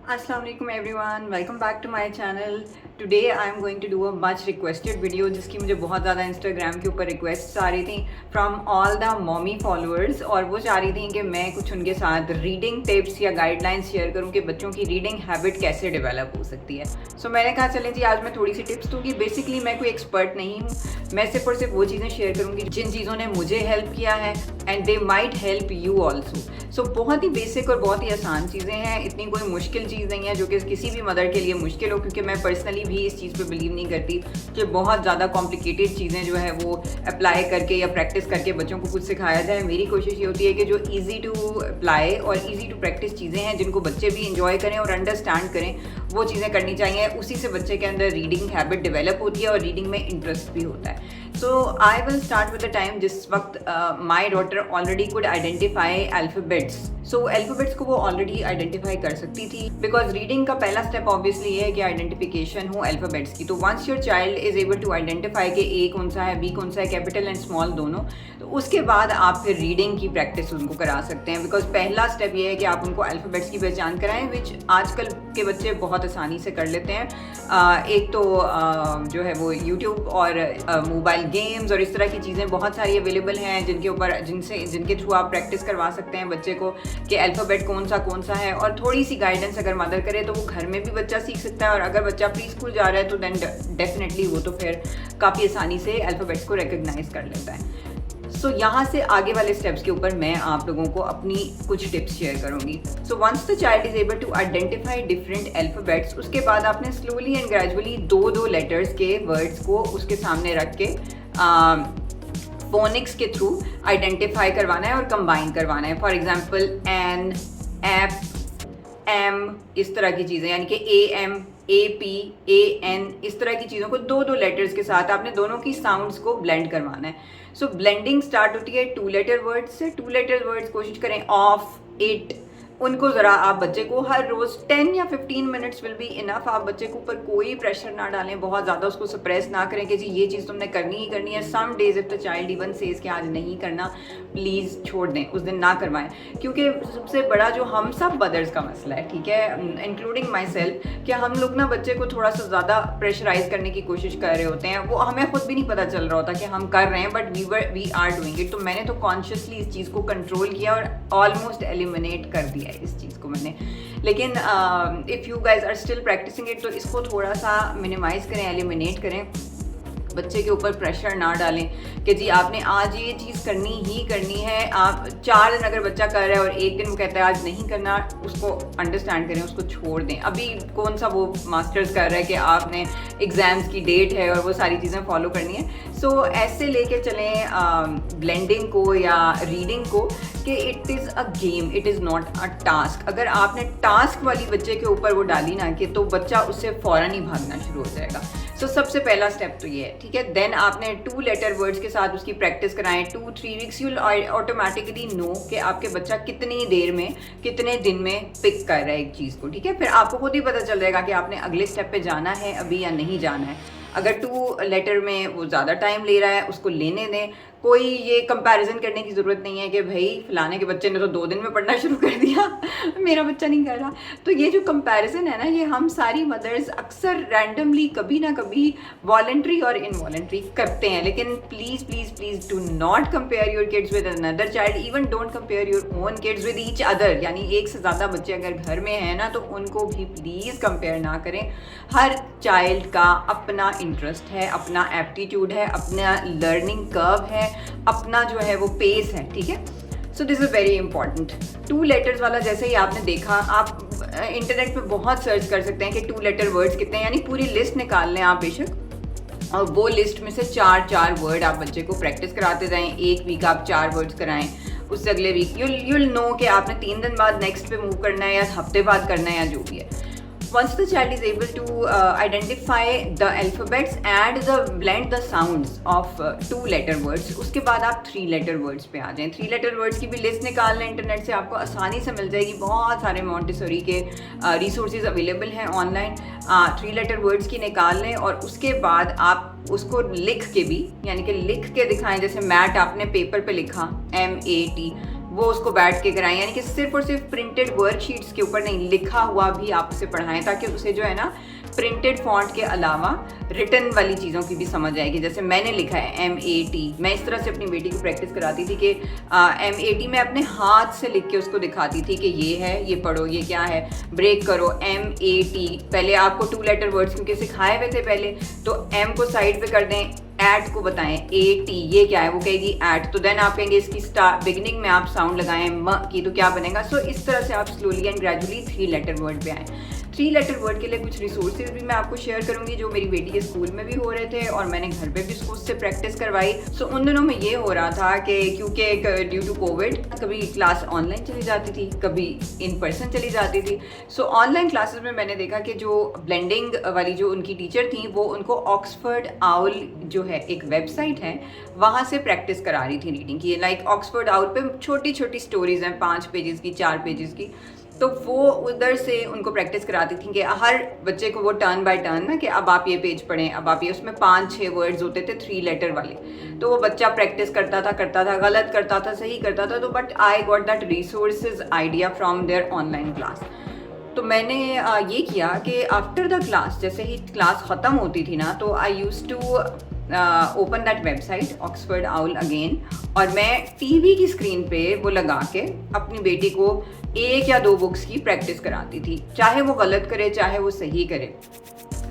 Assalamualaikum everyone, welcome back to my channel. Today I am going to do a much requested video जिसकी मुझे बहुत ज़्यादा Instagram के ऊपर requests आ रही थी from all the mommy followers और वो चाह रही थी कि मैं कुछ उनके साथ reading tips या guidelines शेयर करूँ कि बच्चों की reading habit कैसे develop हो सकती है. So मैंने कहा चलें जी आज मैं थोड़ी सी tips दूँगी. Basically मैं कोई expert नहीं हूँ, मैं सिर्फ और सिर्फ वो चीज़ें शेयर करूँगी जिन चीज़ों ने मुझे help किया है and they might help you also. So बहुत ही बेसिक और बहुत ही आसान चीज़ें हैं, इतनी कोई मुश्किल चीज़ नहीं है जो कि किसी भी मदर के लिए मुश्किल हो, क्योंकि मैं पर्सनली भी इस चीज़ पे बिलीव नहीं करती कि बहुत ज़्यादा कॉम्प्लिकेटेड चीज़ें जो है वो अप्लाई करके या प्रैक्टिस करके बच्चों को कुछ सिखाया जाए. मेरी कोशिश ये होती है कि जो ईजी टू अप्लाई और ईजी टू प्रैक्टिस चीज़ें हैं जिनको बच्चे भी इंजॉय करें और अंडरस्टैंड करें, वो चीज़ें करनी चाहिए. उसी से बच्चे के अंदर रीडिंग हैबिट डेवलप होती है और रीडिंग में इंटरेस्ट भी होता है. So I will start with the time जिस वक्त my daughter already could identify alphabets. So alphabets को वो already identify कर सकती थी because reading का पहला step obviously ये है कि identification हो alphabets की. तो once your child is able to identify कि A कौन सा है, B कौन सा है, capital and small दोनों, तो उसके बाद आप फिर reading की practice उनको करा सकते हैं. because पहला step ये है कि आप उनको alphabets की पहचान कराएं, which आजकल के बच्चे बहुत आसानी से कर लेते हैं. एक तो जो है वो YouTube और मोबाइल गेम्स और इस तरह की चीज़ें बहुत सारी अवेलेबल हैं जिनके थ्रू आप प्रैक्टिस करवा सकते हैं बच्चे को कि अल्फ़ाबेट कौन सा है. और थोड़ी सी गाइडेंस अगर मदर करे तो वो घर में भी बच्चा सीख सकता है, और अगर बच्चा प्री स्कूल जा रहा है तो देन डेफिनेटली वो तो फिर काफ़ी आसानी से अल्फ़ाबेट्स को रिकग्नाइज कर लेता है. सो यहाँ से आगे वाले स्टेप्स के ऊपर मैं आप लोगों को अपनी कुछ टिप्स शेयर करूँगी. So once the child is able to identify different alphabets, उसके बाद आपने स्लोली एंड ग्रेजुअली दो लेटर्स के वर्ड्स को उसके सामने रख के फोनिक्स के थ्रू आइडेंटिफाई करवाना है और कंबाइन करवाना है. For example N, F, M, इस तरह की चीज़ें, यानी कि A M, A P, A N, इस तरह की चीज़ों को दो लेटर्स के साथ आपने दोनों की साउंड्स को ब्लेंड करवाना है. सो ब्लेंडिंग स्टार्ट होती है 2 लेटर वर्ड्स से. 2 लेटर वर्ड्स कोशिश करें ऑफ, इट, उनको ज़रा आप बच्चे को हर रोज़ 10 या 15 मिनट्स विल बी इनफ. आप बच्चे के ऊपर कोई प्रेशर ना डालें, बहुत ज़्यादा उसको सप्रेस ना करें कि जी ये चीज़ तुमने करनी ही करनी है. Some days if the child even says कि आज नहीं करना, प्लीज़ छोड़ दें, उस दिन ना करवाएं. क्योंकि सबसे बड़ा जो हम सब मदर्स का मसला है, ठीक है, इंक्लूडिंग माई सेल्फ, कि हम लोग ना बच्चे को थोड़ा सा ज़्यादा प्रेशराइज करने की कोशिश कर रहे होते हैं. वो हमें खुद भी नहीं पता चल रहा होता कि हम कर रहे हैं, but we are doing it. तो मैंने तो कॉन्शियसली इस चीज़ को कंट्रोल किया और ऑलमोस्ट एलिमिनेट कर दिया है इस चीज़ को मैंने. लेकिन if you guys are still practising it तो इसको थोड़ा सा मिनिमाइज़ करें, एलिमिनेट करें. बच्चे के ऊपर प्रेशर ना डालें कि जी आपने आज ये चीज़ करनी ही करनी है. आप 4 दिन अगर बच्चा कर रहा है और एक दिन वो कहता है आज नहीं करना, उसको अंडरस्टैंड करें, उसको छोड़ दें. अभी कौन सा वो मास्टर्स कर रहा है कि आपने एग्ज़ाम्स की डेट है और वो सारी चीज़ें फॉलो करनी है. सो ऐसे लेके चलें ब्लेंडिंग को या रीडिंग को कि it is a game, it is not a task. अगर आपने टास्क वाली बच्चे के ऊपर वो डाली ना कि तो बच्चा उससे फ़ौरन ही भागना शुरू हो जाएगा. सो सबसे पहला स्टेप तो ये है, ठीक है. देन आपने 2 लेटर वर्ड्स के साथ उसकी प्रैक्टिस कराएं. 2-3 वीक्स यू ऑटोमेटिकली नो कि आपके बच्चा कितनी देर में, कितने दिन में पिक कर रहा है एक चीज़ को, ठीक है. फिर आपको खुद ही पता चल जाएगा कि आपने अगले स्टेप पे जाना है अभी या नहीं जाना है. अगर 2 लेटर में वो ज़्यादा टाइम ले रहा है, उसको लेने दें. कोई ये कंपैरिजन करने की ज़रूरत नहीं है कि भाई फलाने के बच्चे ने तो 2 दिन में पढ़ना शुरू कर दिया, मेरा बच्चा नहीं कर रहा. तो ये जो कंपैरिजन है ना, ये हम सारी मदर्स अक्सर रैंडमली कभी ना कभी वॉलेंट्री और इनवॉलेंट्री करते हैं. लेकिन please please please do not compare your kids with another child. Even don't compare your own kids with each other. यानी एक से ज़्यादा बच्चे अगर घर में हैं ना, तो उनको भी प्लीज़ कंपेयर ना करें. हर चाइल्ड का अपना इंटरेस्ट है, अपना एप्टीट्यूड है, अपना लर्निंग कर्व है, अपना जो है वो पेस है, ठीक है. So this is very important. 2 letters वाला जैसे ही आपने देखा, आप इंटरनेट पे बहुत सर्च कर सकते हैं कि 2 लेटर वर्ड्स कितने हैं, यानी पूरी लिस्ट निकाल लें आप बेशक, और वो लिस्ट में से 4 वर्ड आप बच्चे को प्रैक्टिस कराते जाएं. एक वीक आप 4 वर्ड्स कराएं, उससे अगले वीक you'll नो कि आपने 3 दिन बाद नेक्स्ट पे मूव करना है या हफ्ते बाद करना है या जो भी है. Once the child is able to identify the alphabets and blend the sounds of 2 letter words, उसके बाद आप 3 letter words पे आ जाएं. 3 letter words की भी लिस्ट निकाल लें इंटरनेट से, आपको आसानी से मिल जाएगी. बहुत सारे मॉन्टेसरी के रिसोर्सेज अवेलेबल हैं ऑनलाइन. 3 letter words की निकाल लें और उसके बाद आप उसको लिख के भी, यानी कि लिख के दिखाएं. जैसे मैट आपने पेपर पे लिखा MAT, वो उसको बैठ के कराएं, यानी कि सिर्फ और सिर्फ प्रिंटेड वर्कशीट्स के ऊपर नहीं, लिखा हुआ भी आप उसे पढ़ाएं, ताकि उसे जो है ना प्रिंटेड फॉन्ट के अलावा रिटन वाली चीज़ों की भी समझ आएगी। जैसे मैंने लिखा है MAT, मैं इस तरह से अपनी बेटी को प्रैक्टिस कराती थी कि MAT मैं अपने हाथ से लिख के उसको दिखाती थी कि ये है, ये पढ़ो, ये क्या है, ब्रेक करो, MAT। पहले आपको 2 लेटर वर्ड्स क्योंकि सिखाए हुए थे पहले, तो M को साइड पे कर दें, एट को बताएं AT ये क्या है, वो कहेगी एट, तो देन आप कहेंगे इसकी बिगिनिंग में आप साउंड लगाएं म की, तो क्या बनेगा। सो इस तरह से आप slowly and gradually 3 letter word पे आएँ। 3 लेटर वर्ड के लिए कुछ रिसोर्सेज भी मैं आपको शेयर करूंगी जो मेरी बेटी के स्कूल में भी हो रहे थे और मैंने घर पे भी उससे प्रैक्टिस करवाई। सो उन दिनों में ये हो रहा था कि क्योंकि ड्यू टू कोविड कभी क्लास ऑनलाइन चली जाती थी, कभी इन पर्सन चली जाती थी। सो ऑनलाइन क्लासेस में मैंने देखा कि जो ब्लेंडिंग वाली जो उनकी टीचर थी वो उनको ऑक्सफर्ड आउल जो है एक वेबसाइट है, वहाँ से प्रैक्टिस करा रही थी रीडिंग की। लाइक ऑक्सफर्ड आउल पे छोटी छोटी स्टोरीज हैं, 5 पेजेस की, 4 पेजेस की, तो वो उधर से उनको प्रैक्टिस कराती थी कि हर बच्चे को वो टर्न बाय टर्न ना कि अब आप ये पेज पढ़ें, अब आप ये, उसमें 5-6 वर्ड्स होते थे 3 लेटर वाले, तो वो बच्चा प्रैक्टिस करता था, गलत करता था, सही करता था। तो but I got that resources idea from there online class. तो मैंने ये किया कि आफ्टर द क्लास, जैसे ही क्लास ख़त्म होती थी ना, तो I use to open that website Oxford Owl again, और मैं टीवी की स्क्रीन पे वो लगा के अपनी बेटी को 1 या 2 बुक्स की प्रैक्टिस कराती थी, चाहे वो गलत करे चाहे वो सही करे,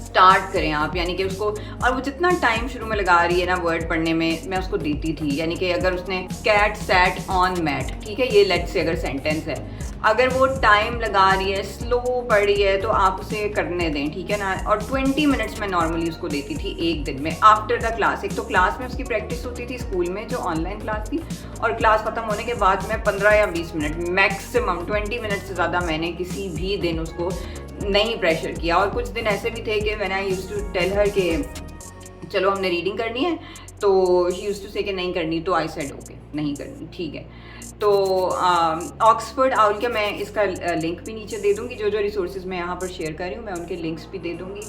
स्टार्ट करें आप, यानी कि उसको, और वो जितना टाइम शुरू में लगा रही है ना वर्ड पढ़ने में, मैं उसको देती थी। यानी कि अगर उसने कैट सैट ऑन मैट, ठीक है, ये लेट से अगर सेंटेंस है, अगर वो टाइम लगा रही है, स्लो पढ़ रही है, तो आप उसे करने दें, ठीक है ना। और 20 मिनट्स में नॉर्मली उसको देती थी एक दिन में आफ्टर द क्लास। एक तो क्लास में उसकी प्रैक्टिस होती थी स्कूल में जो ऑनलाइन क्लास थी, और क्लास ख़त्म होने के बाद में 15 या 20 मिनट मैक्सिमम, 20 मिनट से ज़्यादा मैंने किसी भी दिन उसको नहीं प्रेशर किया। और कुछ दिन ऐसे भी थे कि when I used to tell her के चलो हमने रीडिंग करनी है, तो ही यूज्ड टू से कि नहीं करनी, तो आई सेड ओके नहीं करनी, ठीक है। तो ऑक्सफर्ड आउल के मैं इसका लिंक भी नीचे दे दूँगी, जो रिसोर्सेज मैं यहाँ पर शेयर कर रही हूँ मैं उनके लिंक्स भी दे दूँगी।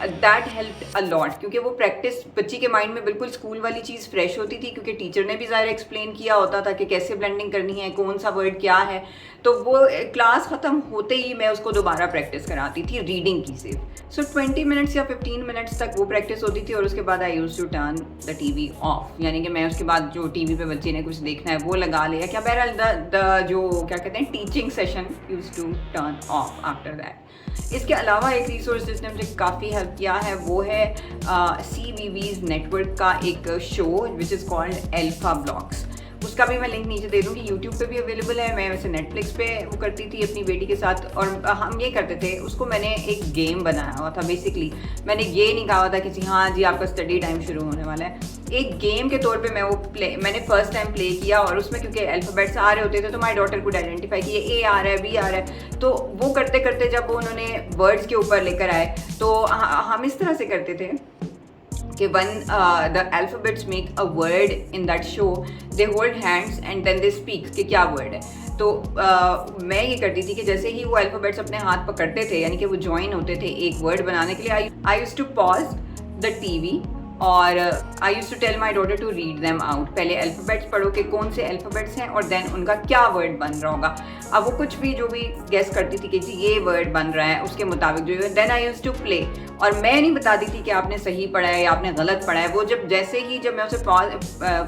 दैट हेल्प अ लॉट, क्योंकि वो प्रैक्टिस बच्ची के माइंड में बिल्कुल स्कूल वाली चीज़ फ्रेश होती थी, क्योंकि टीचर ने भी ज़ाहिर एक्सप्लेन किया होता था कि कैसे ब्लेंडिंग करनी है, कौन सा वर्ड क्या है। तो वो क्लास ख़त्म होते ही मैं उसको दोबारा प्रैक्टिस कराती थी रीडिंग की सिर्फ। सो 20 मिनट्स या 15 मिनट्स तक वो प्रैक्टिस होती थी, और उसके बाद I used to turn the TV off, यानी कि मैं उसके बाद जो टीवी पे बच्चे ने कुछ देखना है वो लगा लिया क्या, बहरहाल द जो क्या कहते हैं teaching session used to turn off after that. इसके अलावा एक रिसोर्स जिसने मुझे काफ़ी हेल्प किया है वो है CBeebies नेटवर्क का एक show which is called alpha blogs. उसका भी मैं लिंक नीचे दे दूँगी, यूट्यूब पे भी अवेलेबल है। मैं वैसे नेटफ्लिक्स पे वो करती थी अपनी बेटी के साथ, और हम ये करते थे, उसको मैंने एक गेम बनाया हुआ था। बेसिकली मैंने ये नहीं कहा था कि हाँ जी आपका स्टडी टाइम शुरू होने वाला है, एक गेम के तौर पे मैंने फर्स्ट टाइम प्ले किया, और उसमें क्योंकि अल्फ़ाबेट्स आ रहे होते थे तो माई डॉटर कुड आइडेंटिफाई कि ये A आ रहा है, B आ रहा है। तो वो करते करते जब वो उन्होंने वर्ड्स के ऊपर लेकर आए, तो हम इस तरह से करते थे कि when the alphabets make a word in that show, they hold hands and then they speak कि क्या word है। तो मैं ये करती थी कि जैसे ही वो अल्फ़ाबेट्स अपने हाथ पकड़ते थे, यानी कि वो ज्वाइन होते थे एक वर्ड बनाने के लिए, I used to pause the TV और I used to tell my daughter to read them out. पहले अल्फ़ाबेट्स पढ़ो कि कौन से अल्फ़ाबेट्स हैं और देन उनका क्या वर्ड बन रहा होगा। अब वो कुछ भी जो भी गेस करती थी कि जी ये वर्ड बन रहा है, उसके मुताबिक जो है, then I used to play. और मैं नहीं बताती थी कि आपने सही पढ़ा है या आपने गलत पढ़ा है। वो जब मैं उसे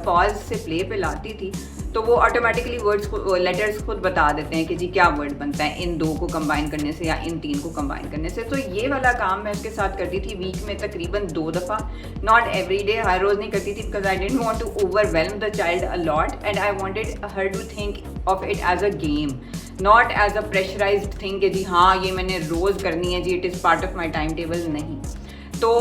पॉज से प्ले पे लाती थी, तो वो ऑटोमेटिकली लेटर्स खुद बता देते हैं कि जी क्या वर्ड बनता है इन 2 को कंबाइन करने से या इन 3 को कंबाइन करने से। तो ये वाला काम मैं उसके साथ करती थी वीक में तकरीबन 2 दफ़ा, नॉट एवरी डे, हर रोज़ नहीं करती थी, because I didn't want to overwhelm the child a lot and I wanted her to think of it as a game, not as a pressurised thing कि जी हाँ ये मैंने रोज़ करनी है, जी it is part of my time table, नहीं। तो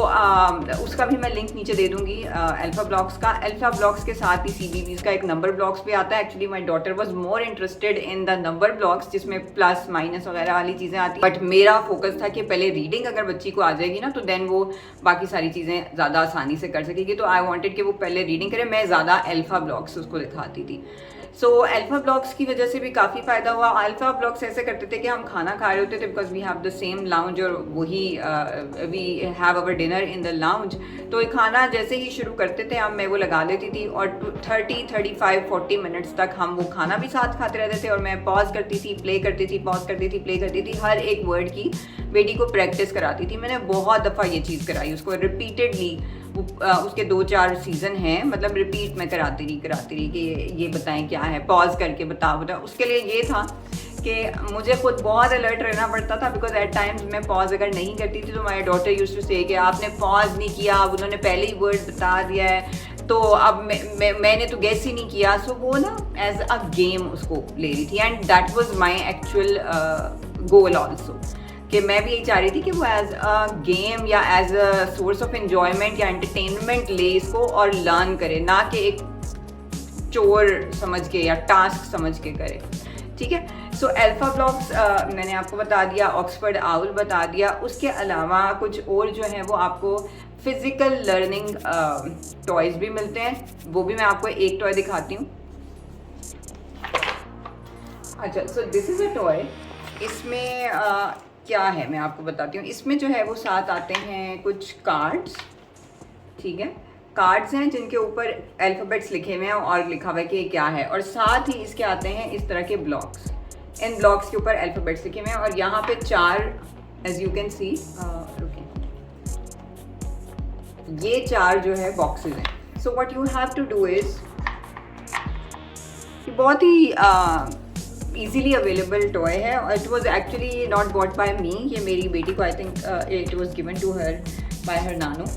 उसका भी मैं लिंक नीचे दे दूँगी अल्फ़ा ब्लॉग्स का। अल्फ़ा ब्लॉग्स के साथ ही CBeebies का एक नंबर ब्लॉग्स भी आता है। Actually my daughter was more interested in the number blogs, जिसमें प्लस माइनस वगैरह वाली चीज़ें आती, बट मेरा फोकस था कि पहले रीडिंग अगर बच्ची को आ जाएगी ना, तो देन वो बाकी सारी चीज़ें ज़्यादा आसानी से कर सकेगी। तो आई वॉन्टेड कि वो पहले रीडिंग करे, मैं ज़्यादा अल्फ़ा ब्लॉग्स उसको दिखाती थी। सो अल्फ़ा ब्लॉग्स की वजह से भी काफ़ी फ़ायदा हुआ। अल्फ़ा ब्लॉग्स ऐसे करते थे कि हम खाना खा रहे होते थे, because we have the same lounge, और वही we have our our dinner in the lounge. तो खाना जैसे ही शुरू करते थे हम, मैं वो लगा लेती थी और 30-35-40 मिनट्स तक हम वो खाना भी साथ खाते रहते थे और मैं पॉज करती थी, प्ले करती थी, पॉज करती थी, प्ले करती थी, हर एक वर्ड की बेटी को प्रैक्टिस कराती थी। मैंने बहुत दफ़ा ये चीज़ कराई उसको रिपीटेडली। उसके 2-4 सीज़न हैं, मतलब रिपीट में कराती रही कि ये बताएं क्या है, पॉज करके बताओ। उसके लिए ये था कि मुझे खुद बहुत अलर्ट रहना पड़ता था, बिकॉज एट टाइम्स मैं पॉज अगर नहीं करती थी तो माई डॉटर यूज्ड टू से कि आपने पॉज नहीं किया, अब उन्होंने पहले ही वर्ड बता दिया है तो अब मैंने तो गेस ही नहीं किया। सो वो ना एज अ गेम उसको ले रही थी, and that was my actual goal also, कि मैं भी यही चाह रही थी कि वो एज अ गेम या as a source of enjoyment या एंटरटेनमेंट ले इसको और लर्न करे, ना कि एक चोर समझ के या टास्क समझ के करे। ठीक है, सो अल्फा ब्लॉक्स मैंने आपको बता दिया, ऑक्सफोर्ड आउल बता दिया। उसके अलावा कुछ और जो है वो आपको फिजिकल लर्निंग टॉयज़ भी मिलते हैं, वो भी मैं आपको एक टॉय दिखाती हूँ। अच्छा, so this is a toy. इसमें क्या है मैं आपको बताती हूँ। इसमें जो है वो साथ आते हैं कुछ कार्ड्स, ठीक है, कार्ड्स हैं जिनके ऊपर अल्फ़ाबेट्स लिखे हुए हैं और लिखा हुआ है कि ये क्या है, और साथ ही इसके आते हैं इस तरह के ब्लॉक्स। इन ब्लॉक्स के ऊपर अल्फ़ाबेट्स लिखे हुए हैं और यहाँ पे 4 एज यू कैन सी, ये 4 जो है बॉक्सेस हैं। So what you have to do is, बहुत ही easily available toy है। It was actually not bought by me, ये मेरी बेटी को I think it was given to her by her nano.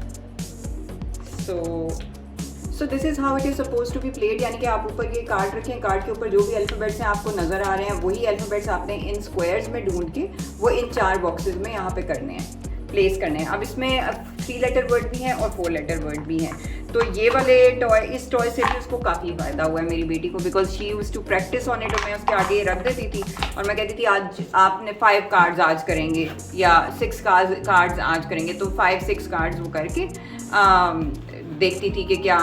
So this is how it is supposed to be played, यानी कि आप ऊपर ये कार्ड रखें, कार्ड के ऊपर जो भी अल्फ़ाबेट्स हैं आपको नज़र आ रहे हैं वही अल्फ़ाबेट्स आपने इन स्क्वायर्स में ढूंढ के वो इन 4 बॉक्सेस में यहाँ पे करने हैं, प्लेस करने हैं। अब इसमें 3 लेटर वर्ड भी हैं और 4 लेटर वर्ड भी हैं। तो ये वाले टॉय, इस टॉय से भी उसको काफ़ी फ़ायदा हुआ है मेरी बेटी को, because she used to practise on it. और मैं उसके आगे रख देती थी और मैं कहती थी आज आपने 5 कार्ड्स आज करेंगे या 6 कार्ड्स आज करेंगे, तो 5-6 कार्ड्स वो करके देखती थी कि क्या,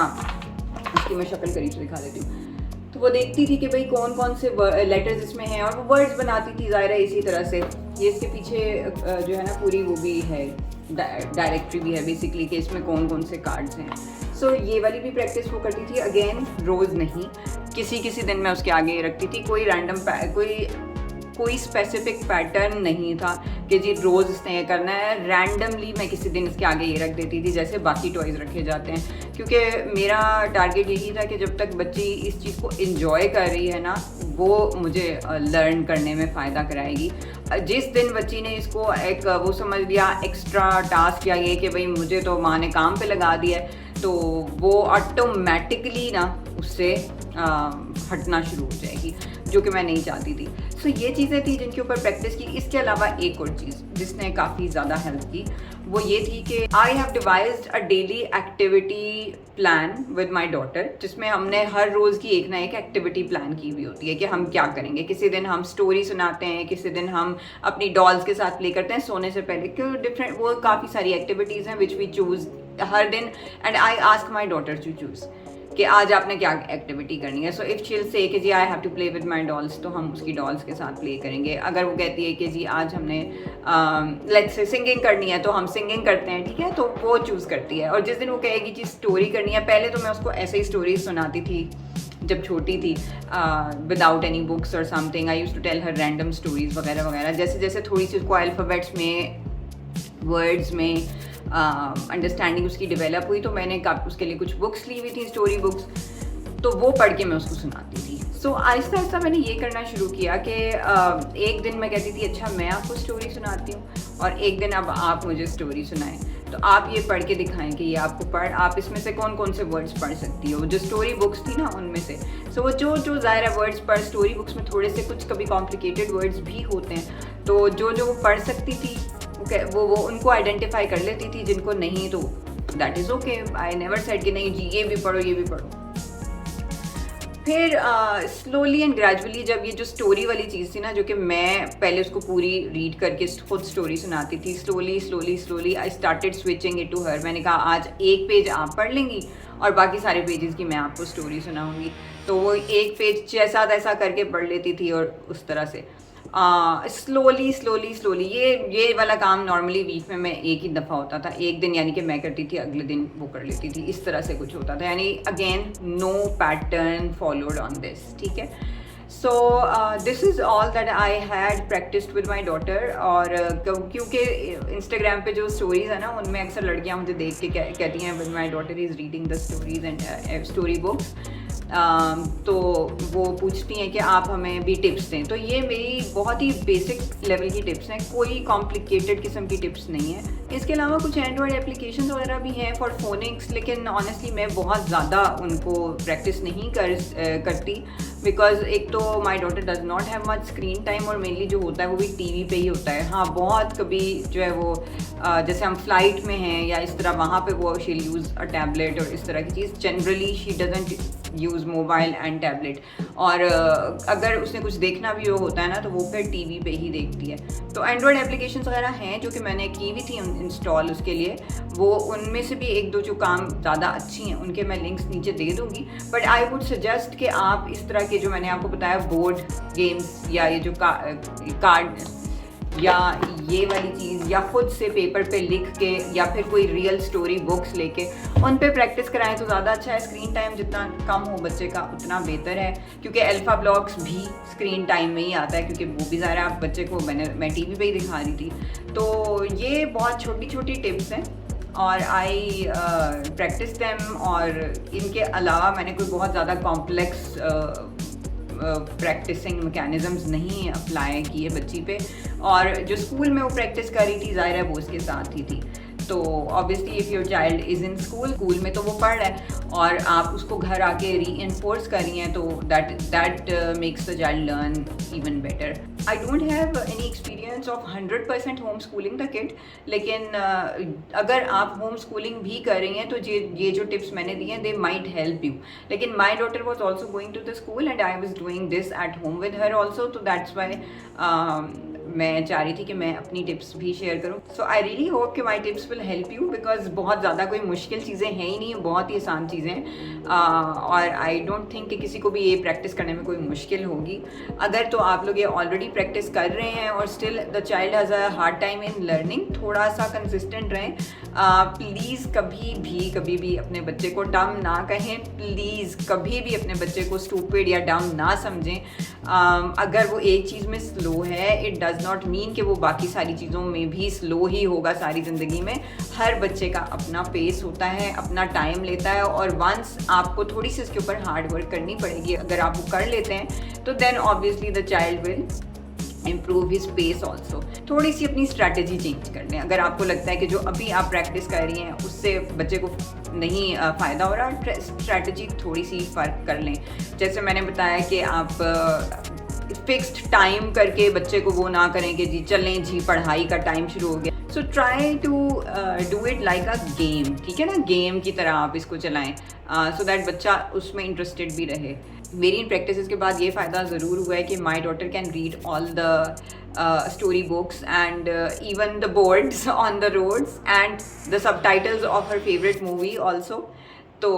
उसकी मैं शक्ल करीब से दिखा देती हूँ। तो वो देखती थी कि भाई कौन कौन से लेटर्स इसमें हैं और वो वर्ड्स बनाती थी ज़ाहिर है इसी तरह से। ये इसके पीछे जो है ना पूरी वो भी है, डायरेक्टरी भी है बेसिकली कि इसमें कौन कौन से कार्ड्स हैं। सो ये वाली भी प्रैक्टिस वो करती थी, अगेन रोज़ नहीं, किसी दिन मैं उसके आगे रखती थी। कोई रैंडम कोई स्पेसिफिक पैटर्न नहीं था कि जी रोज़ इसने ये करना है। रैंडमली मैं किसी दिन इसके आगे ये रख देती थी जैसे बाकी टॉयज़ रखे जाते हैं, क्योंकि मेरा टारगेट यही था कि जब तक बच्ची इस चीज़ को एंजॉय कर रही है ना, वो मुझे लर्न करने में फ़ायदा कराएगी। जिस दिन बच्ची ने इसको एक वो समझ लिया एक्स्ट्रा टास्क या ये कि भाई मुझे तो माँ ने काम पे लगा दिया है, तो वो ऑटोमेटिकली ना उससे हटना शुरू हो जाएगी, जो कि मैं नहीं चाहती थी। सो ये चीज़ें थी जिनके ऊपर प्रैक्टिस की। इसके अलावा एक और चीज़ जिसने काफ़ी ज़्यादा हेल्प की वो ये थी कि I have devised a daily activity plan with my daughter, जिसमें हमने हर रोज़ की एक ना एक एक्टिविटी प्लान की हुई होती है कि हम क्या करेंगे। किसी दिन हम स्टोरी सुनाते हैं, किसी दिन हम अपनी डॉल्स के साथ प्ले करते हैं सोने से पहले, क्यों डिफरेंट वो काफ़ी सारी एक्टिविटीज़ हैं विच वी चूज़ हर दिन, and I ask my daughter to choose कि आज आपने क्या एक्टिविटी करनी है। सो इफ़ शील से कि जी I have to play with my dolls, तो हम उसकी डॉल्स के साथ प्ले करेंगे। अगर वो कहती है कि जी आज हमने लेट्स से सिंगिंग करनी है तो हम सिंगिंग करते हैं, ठीक है, तो वो चूज़ करती है। और जिस दिन वो कहेगी जी स्टोरी करनी है, पहले तो मैं उसको ऐसे ही स्टोरीज सुनाती थी जब छोटी थी, विदाउट एनी बुक्स और something. I used to tell her random stories वगैरह वगैरह। जैसे जैसे थोड़ी सी उसको अल्फ़ाबेट्स में, वर्ड्स में अंडरस्टैंडिंग उसकी डेवलप हुई, तो मैंने उसके लिए कुछ बुक्स ली हुई थी, स्टोरी बुक्स, तो वो पढ़ के मैं उसको सुनाती थी। सो आहिस्ता आहिस्ता मैंने ये करना शुरू किया कि एक दिन मैं कहती थी अच्छा मैं आपको स्टोरी सुनाती हूँ, और एक दिन अब आप मुझे स्टोरी सुनाएं, तो आप ये पढ़ के दिखाएं कि ये आपको आप इसमें से कौन कौन से वर्ड्स पढ़ सकती हो। जो स्टोरी बुक्स थी ना उनमें से, सो वो जो ज़ाहिर है वर्ड्स पढ़, स्टोरी बुक्स में थोड़े से कुछ कभी कॉम्प्लिकेटेड वर्ड्स भी होते हैं, तो जो वो पढ़ सकती थी वो उनको आइडेंटिफाई कर लेती थी, जिनको नहीं तो that is okay. I never said कि नहीं जी ये भी पढ़ो ये भी पढ़ो। फिर स्लोली एंड ग्रेजुअली जब ये जो स्टोरी वाली चीज़ थी ना, जो कि मैं पहले उसको पूरी रीड करके खुद स्टोरी सुनाती थी, slowly I started switching it to her. मैंने कहा आज एक पेज आप पढ़ लेंगी और बाकी सारे पेजेस की मैं आपको स्टोरी सुनाऊंगी। तो वो एक पेज जैसा तैसा करके पढ़ लेती थी और उस तरह से। स्लोली ये वाला काम नॉर्मली वीक में मैं एक ही दफ़ा होता था, एक दिन यानी कि मैं करती थी, अगले दिन वो कर लेती थी, इस तरह से कुछ होता था, यानी again no pattern followed on this, ठीक है। So this is all that I had practised with my daughter. और क्योंकि इंस्टाग्राम पे जो स्टोरीज़ है ना, उनमें अक्सर लड़कियां मुझे देख के कहती हैं, with my daughter is reading the stories and story books, तो वो पूछती हैं कि आप हमें भी टिप्स दें। तो ये मेरी बहुत ही बेसिक लेवल की टिप्स हैं, कोई कॉम्प्लिकेटेड किस्म की टिप्स नहीं है। इसके अलावा कुछ एंड्रॉयड एप्लीकेशन वगैरह भी हैं फॉर फोनिक्स, लेकिन ऑनेस्टली मैं बहुत ज़्यादा उनको प्रैक्टिस नहीं करती, बिकॉज एक तो my daughter does not have much screen time, और मेनली जो होता है वो भी टीवी पे ही होता है। हाँ, बहुत कभी जो है वो जैसे हम फ्लाइट में हैं या इस तरह, वहाँ पे वो शी यूज़ अ टैबलेट और इस तरह की चीज़। Generally she doesn't use mobile and tablet, और अगर उसने कुछ देखना भी होता है ना, तो वो फिर टीवी पे ही देखती है। तो एंड्रॉयड एप्लीकेशंस वगैरह हैं जो कि मैंने की भी थी इंस्टॉल उसके लिए, वो उनमें से भी एक दो जो काम ज़्यादा अच्छी हैं उनके मैं लिंक्स नीचे दे दूँगी। बट आई वुड सजेस्ट कि आप इस तरह के जो मैंने आपको बताया बोर्ड गेम्स, या ये जो कार्ड या ये वाली चीज़, या खुद से पेपर पे लिख के, या फिर कोई रियल स्टोरी बुक्स लेके उन पे प्रैक्टिस कराएं तो ज़्यादा अच्छा है। स्क्रीन टाइम जितना कम हो बच्चे का उतना बेहतर है, क्योंकि अल्फ़ा ब्लॉक्स भी स्क्रीन टाइम में ही आता है, क्योंकि वो भी ज़रा आप बच्चे को मैं टीवी पे ही दिखा रही थी। तो ये बहुत छोटी छोटी टिप्स हैं और आई प्रैक्टिस दैम, और इनके अलावा मैंने कोई बहुत ज़्यादा कॉम्प्लेक्स प्रैक्टिसिंग मैकेनिज़म्स नहीं अप्लाई किए बच्ची पे। और जो स्कूल में वो प्रैक्टिस कर रही थी, ज़ाहिर है वो उसके साथ ही थी। तो obviously if your child is in school में तो वो पढ़ रहा है, और आप उसको घर आके री-इन्फोर्स कर रही हैं, तो that makes the child learn even better. I don't have any experience of 100% home schooling the kid, लेकिन अगर आप होम स्कूलिंग भी कर रही हैं तो ये जो टिप्स मैंने दी हैं, दे माइट हेल्प यू। लेकिन my daughter was also going to the school and I was doing this at home with her also, तो दैट्स वाई मैं चाह रही थी कि मैं अपनी टिप्स भी शेयर करूं। सो आई रियली होप कि माई tips will help you, because बहुत ज़्यादा कोई मुश्किल चीज़ें हैं ही नहीं, बहुत ही आसान चीज़ें हैं, और आई डोंट थिंक कि किसी को भी ये प्रैक्टिस करने में कोई मुश्किल होगी। अगर तो आप लोग ये ऑलरेडी प्रैक्टिस कर रहे हैं और still the child has a hard time in learning, थोड़ा सा कंसिस्टेंट रहें। प्लीज़ कभी भी अपने बच्चे को डम ना कहें, प्लीज़ कभी भी अपने बच्चे को स्टूपिड या डम ना समझें। अगर वो एक चीज़ में स्लो है, इट डज़ नॉट मीन कि वो बाकी सारी चीज़ों में भी स्लो ही होगा सारी ज़िंदगी में। हर बच्चे का अपना पेस होता है, अपना टाइम लेता है, और वंस आपको थोड़ी सी इसके ऊपर हार्ड वर्क करनी पड़ेगी। अगर आप वो कर लेते हैं तो then obviously the child will improve his pace also. थोड़ी सी अपनी स्ट्रैटेजी चेंज कर लें। अगर आपको लगता है कि जो अभी आप प्रैक्टिस कर रही हैं उससे बच्चे को नहीं फ़ायदा हो रहा, स्ट्रैटेजी थोड़ी सी फ़र्क कर लें। जैसे मैंने बताया कि आप फिक्स्ड टाइम करके बच्चे को वो ना करें कि जी चलें जी पढ़ाई का टाइम शुरू हो गया। So try to do it like a game, ठीक है ना, गेम की तरह आप इसको चलाएं, सो दैट बच्चा उसमें इंटरेस्टेड भी रहे। मेरी इन प्रैक्टिस के बाद ये फ़ायदा ज़रूर हुआ है कि my daughter can read all the story books and even the boards on the roads and the subtitles of her favorite movie also. तो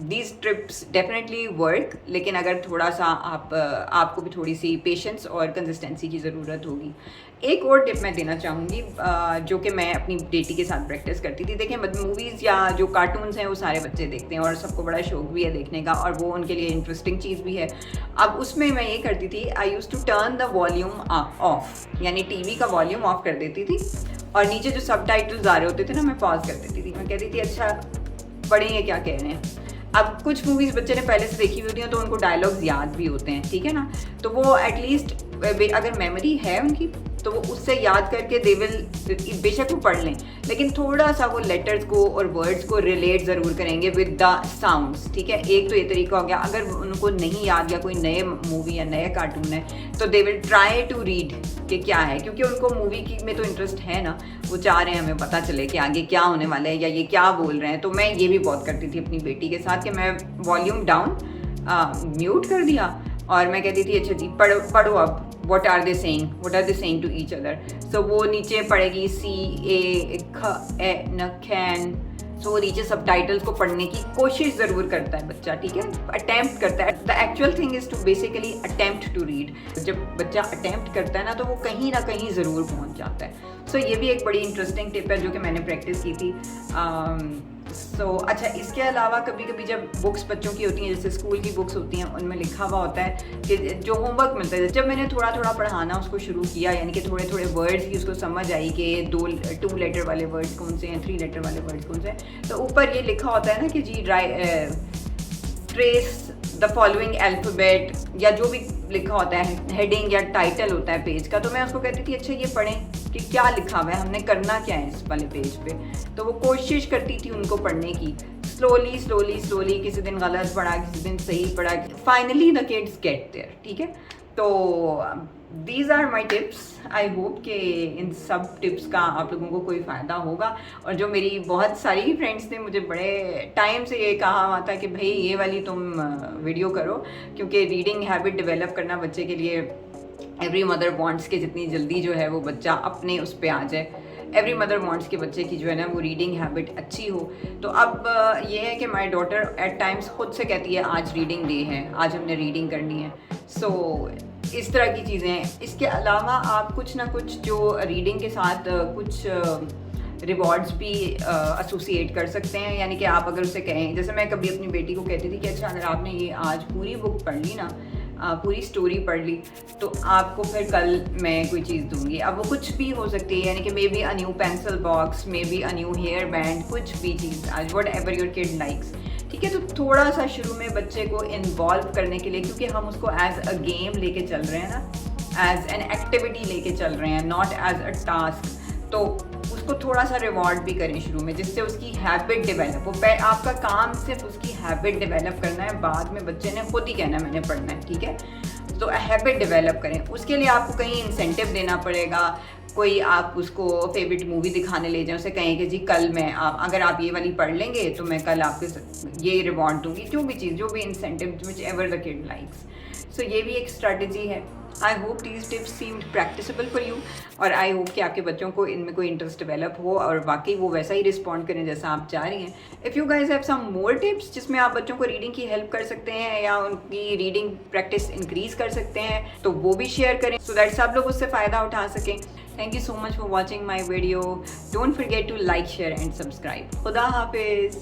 these trips definitely work, लेकिन अगर थोड़ा सा आपको भी थोड़ी सी पेशेंस और कंसिस्टेंसी की ज़रूरत होगी। एक और टिप मैं देना चाहूँगी जो कि मैं अपनी बेटी के साथ प्रैक्टिस करती थी। देखें, मूवीज़ या जो कार्टून्स हैं वो सारे बच्चे देखते हैं और सबको बड़ा शौक भी है देखने का, और वो उनके लिए इंटरेस्टिंग चीज़ भी है। अब उसमें मैं ये करती थी, I use to turn the volume off, यानी टीवी का वॉल्यूम ऑफ कर देती थी, और नीचे जो सबटाइटल्स आ रहे होते थे ना, मैं पॉज कर देती थी। मैं कहती थी अच्छा पढ़ेंगे क्या कह रहे हैं। अब कुछ मूवीज़ बच्चे ने पहले से देखी हुई होती हैं तो उनको डायलॉग्स याद भी होते हैं, ठीक है ना, तो वो एटलीस्ट अगर मेमोरी है उनकी तो वो उससे याद करके दे विल, बेशक वो पढ़ लें, लेकिन थोड़ा सा वो लेटर्स को और वर्ड्स को रिलेट ज़रूर करेंगे विद द साउंड्स, ठीक है। एक तो ये तरीका हो गया। अगर उनको नहीं याद या कोई नए मूवी या नए कार्टून है तो they will try to read कि क्या है, क्योंकि उनको मूवी की में तो इंटरेस्ट है ना, वो चाह रहे हैं हमें पता चले कि आगे क्या होने वाला है या ये क्या बोल रहे हैं। तो मैं ये भी बहुत करती थी अपनी बेटी के साथ कि मैं वॉल्यूम डाउन म्यूट कर दिया और मैं कहती थी अच्छा जी पढ़ो अब, what are they saying to each other। so वो नीचे पढ़ेगी C A ख ए न कैन सो वो नीचे सबटाइटल्स को पढ़ने की कोशिश ज़रूर करता है बच्चा, ठीक है, अटेम्प्ट करता है। The actual thing is to basically attempt to read. जब बच्चा अटेम्प्ट करता है ना तो वो कहीं ना कहीं ज़रूर पहुंच जाता है। सो ये भी एक बड़ी इंटरेस्टिंग टिप है जो कि मैंने प्रैक्टिस की थी। अच्छा, इसके अलावा कभी कभी जब बुक्स बच्चों की होती हैं, जैसे स्कूल की बुक्स होती हैं, उनमें लिखा हुआ होता है कि जो होमवर्क मिलता है, जब मैंने थोड़ा थोड़ा पढ़ाना उसको शुरू किया, यानी कि थोड़े थोड़े वर्ड्स की उसको समझ आई कि 2 लेटर वाले वर्ड्स कौन से हैं, 3 लेटर वाले वर्ड्स कौन से हैं, तो ऊपर ये लिखा होता है ना कि जी ट्रेस द फॉलोइंग अल्फ़ाबेट, या जो भी लिखा होता है, हेडिंग या टाइटल होता है पेज का, तो मैं उसको कहती थी अच्छा ये पढ़ें कि क्या लिखा हुआ है, हमने करना क्या है इस वाले पेज पे। तो वो कोशिश करती थी उनको पढ़ने की, स्लोली स्लोली स्लोली, किसी दिन गलत पढ़ा, किसी दिन सही पढ़ा, finally the kids get there, ठीक है। तो these are my tips. I hope कि इन सब टिप्स का आप लोगों को कोई फ़ायदा होगा। और जो मेरी बहुत सारी फ्रेंड्स ने मुझे बड़े टाइम से ये कहा हुआ था कि भाई ये वाली तुम वीडियो करो, क्योंकि रीडिंग हैबिट डेवलप करना बच्चे के लिए एवरी मदर वांट्स के जितनी जल्दी जो है वो बच्चा अपने उस पे आ जाए। एवरी मदर वांट्स के बच्चे की जो है ना वो रीडिंग हैबिट अच्छी हो। तो अब ये है कि माई डॉटर एट टाइम्स खुद से कहती है आज रीडिंग डे है, आज हमने रीडिंग करनी है। सो इस तरह की चीज़ें हैं। इसके अलावा आप कुछ ना कुछ जो रीडिंग के साथ कुछ रिवॉर्ड्स भी एसोसिएट कर सकते हैं, यानी कि आप अगर उसे कहें, जैसे मैं कभी अपनी बेटी को कहती थी कि अच्छा अगर आपने ये आज पूरी बुक पढ़ ली ना, पूरी स्टोरी पढ़ ली, तो आपको फिर कल मैं कोई चीज़ दूंगी। अब वो कुछ भी हो सकती है, यानी कि maybe a new pencil box, maybe a new hair band, कुछ भी चीज़, आज whatever your kid likes, ठीक है। तो थोड़ा सा शुरू में बच्चे को इन्वॉल्व करने के लिए, क्योंकि हम उसको एज अ गेम लेके चल रहे हैं ना, एज एन एक्टिविटी लेके चल रहे हैं, नॉट एज अ टास्क, तो उसको थोड़ा सा रिवॉर्ड भी करें शुरू में, जिससे उसकी हैबिट डेवलप हो। आपका काम सिर्फ उसकी हैबिट डेवलप करना है, बाद में बच्चे ने खुद ही कहना मैंने पढ़ना है, ठीक है। तो हैबिट डेवलप करें, उसके लिए आपको कहीं इंसेंटिव देना पड़ेगा। कोई आप उसको फेवरेट मूवी दिखाने ले जाएं, उसे कहें कि जी कल मैं अगर आप ये वाली पढ़ लेंगे तो मैं कल आपके ये रिवॉर्ड दूंगी, जो भी चीज़, जो भी incentive whichever the kid likes. So ये भी एक स्ट्रेटजी है। I hope these tips seemed practicable for you, और आई होप कि आपके बच्चों को इनमें कोई इंटरेस्ट डेवलप हो और वाकई वो वैसा ही रिस्पॉन्ड करें जैसा आप चाह रही हैं। If you guys have some more tips जिसमें आप बच्चों को रीडिंग की हेल्प कर सकते हैं या उनकी रीडिंग प्रैक्टिस इंक्रीज कर सकते हैं, तो वो भी शेयर करें सो दैट सब लोग उससे फ़ायदा उठा सकें। Thank you so much for watching my video. Don't forget to like, share and subscribe. Khuda Hafiz.